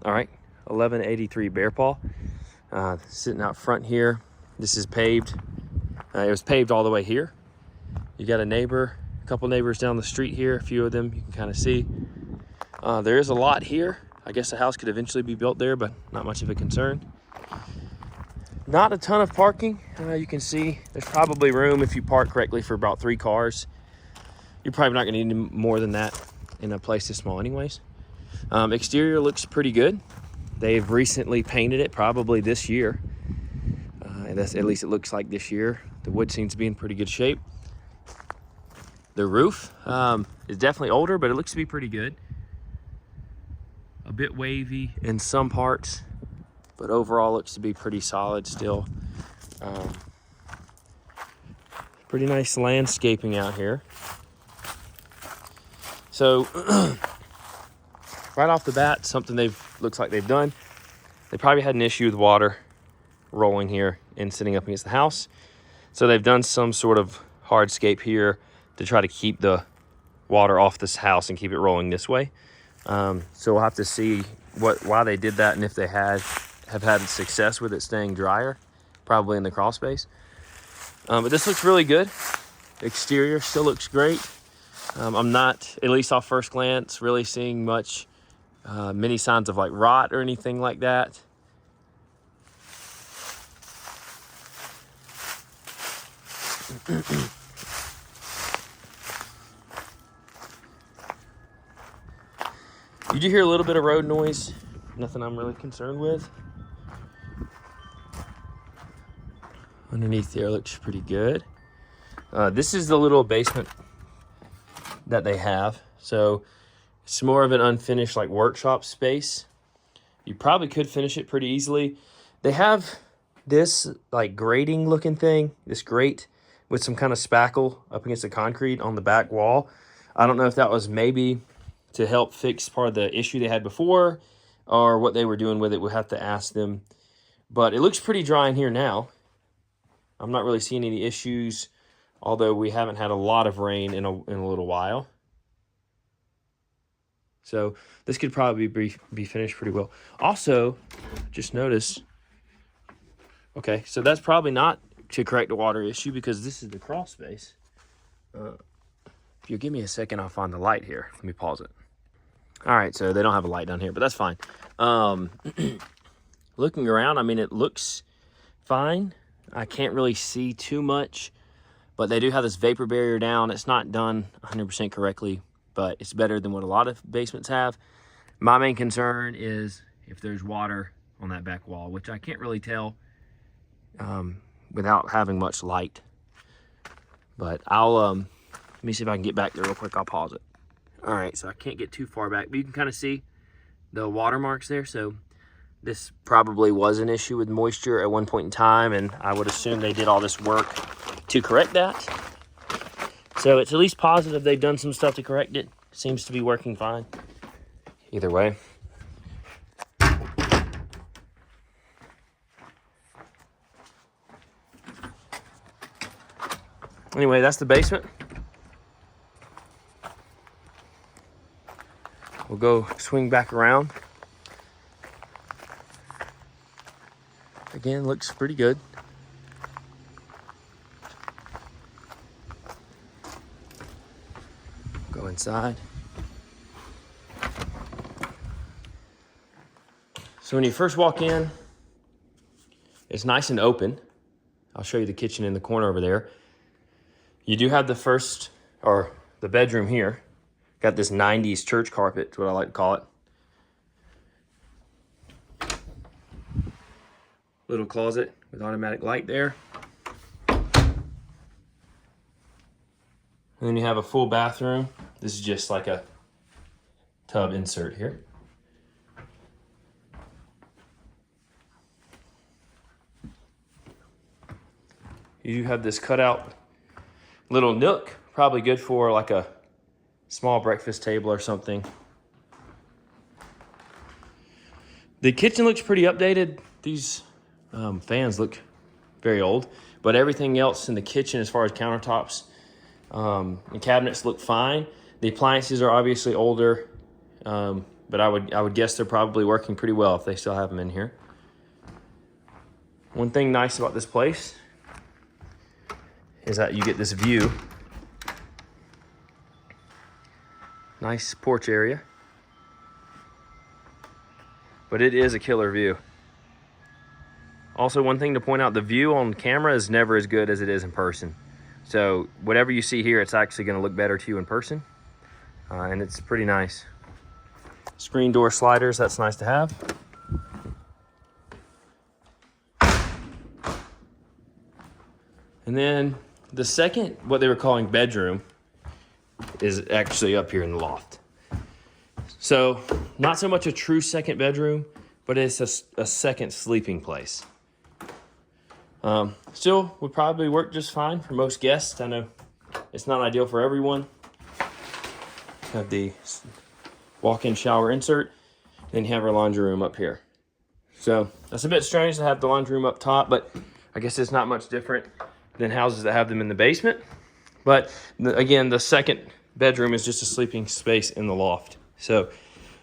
All right, 1183 Bear Paw. Sitting out front here. This is paved. It was paved all the way here. You got a couple neighbors down the street here. A few of them you can kind of see. There is a lot here. I guess a house could eventually be built there, but not much of a concern. Not a ton of parking. You can see there's probably room if you park correctly for about 3 cars. You're probably not gonna need more than that in a place this small anyways. Exterior looks pretty good. They've recently painted it, probably this year. At least it looks like this year. The wood seems to be in pretty good shape. The roof is definitely older, but it looks to be pretty good. A bit wavy in some parts, but overall looks to be pretty solid still. Pretty nice landscaping out here. So right off the bat, something looks like they've done. They probably had an issue with water rolling here and sitting up against the house. So they've done some sort of hardscape here to try to keep the water off this house and keep it rolling this way. So we'll have to see why they did that and if they have had success with it staying drier, probably in the crawl space. But this looks really good. Exterior still looks great. I'm not, at least off first glance, really seeing many signs of like rot or anything like that. You do hear a little bit of road noise. Nothing I'm really concerned with. Underneath there looks pretty good. This is the little basement that they have. So it's more of an unfinished like workshop space. You probably could finish it pretty easily. They have this like grating looking thing, this grate with some kind of spackle up against the concrete on the back wall. I don't know if that was maybe to help fix part of the issue they had before or what they were doing with it. We'll have to ask them. But it looks pretty dry in here now. I'm not really seeing any issues, although we haven't had a lot of rain in a little while. So this could probably be finished pretty well. Also, just notice, okay, so that's probably not to correct the water issue because this is the crawl space. If you'll give me a second, I'll find the light here. Let me pause it. All right, so they don't have a light down here, but that's fine. Looking around, I mean, it looks fine. I can't really see too much, but they do have this vapor barrier down. It's not done 100% correctly, but it's better than what a lot of basements have. My main concern is if there's water on that back wall, which I can't really tell without having much light. But I'll, let me see if I can get back there real quick. I'll pause it. All right, so I can't get too far back, but you can kind of see the watermarks there. So this probably was an issue with moisture at one point in time, and I would assume they did all this work to correct that. So it's at least positive they've done some stuff to correct it. Seems to be working fine. Either way. Anyway, that's the basement. We'll go swing back around. Again, looks pretty good. Go inside. So when you first walk in, it's nice and open. I'll show you the kitchen in the corner over there. You do have the bedroom here. Got this 90s church carpet, is what I like to call it. Little closet with automatic light there. And then you have a full bathroom. This is just like a tub insert here. You have this cutout little nook, probably good for like a small breakfast table or something. The kitchen looks pretty updated. These fans look very old, but everything else in the kitchen as far as countertops and cabinets look fine. The appliances are obviously older. but I would guess they're probably working pretty well if they still have them in here. One thing nice about this place is that you get this view. Nice porch area. But it is a killer view. Also, one thing to point out, the view on camera is never as good as it is in person. So whatever you see here, it's actually gonna look better to you in person. And it's pretty nice. Screen door sliders, that's nice to have. And then the second, what they were calling bedroom, is actually up here in the loft. So not so much a true second bedroom, but it's a second sleeping place. Still would probably work just fine for most guests. I know it's not ideal for everyone. Have the walk-in shower insert, then you have our laundry room up here. So that's a bit strange to have the laundry room up top, but I guess it's not much different than houses that have them in the basement. But again, the second bedroom is just a sleeping space in the loft. So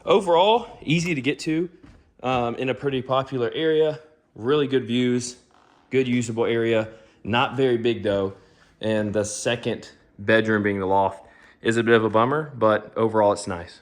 overall, easy to get to in a pretty popular area, really good views, good usable area, not very big though. And the second bedroom being the loft is a bit of a bummer, but overall it's nice.